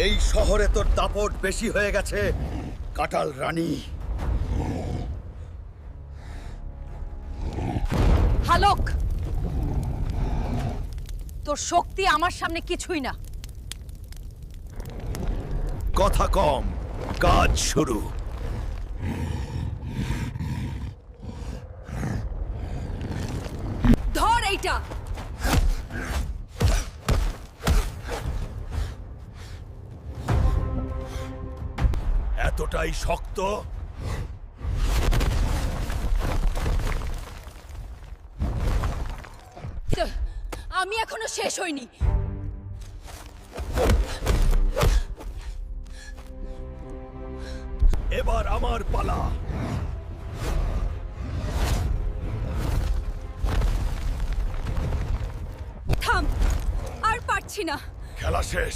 এই শহরে তোর দাপট বেশি হয়ে গেছে, কাটাল রানী। হালক, তোর শক্তি আমার সামনে কিছুই না। কথা কম, কাজ শুরু। ধর এইটা। এতটাই শক্ত? আমি এখনো শেষ হইনি। এবার আমার পালা। থাম, আর পারছি না। খেলা শেষ।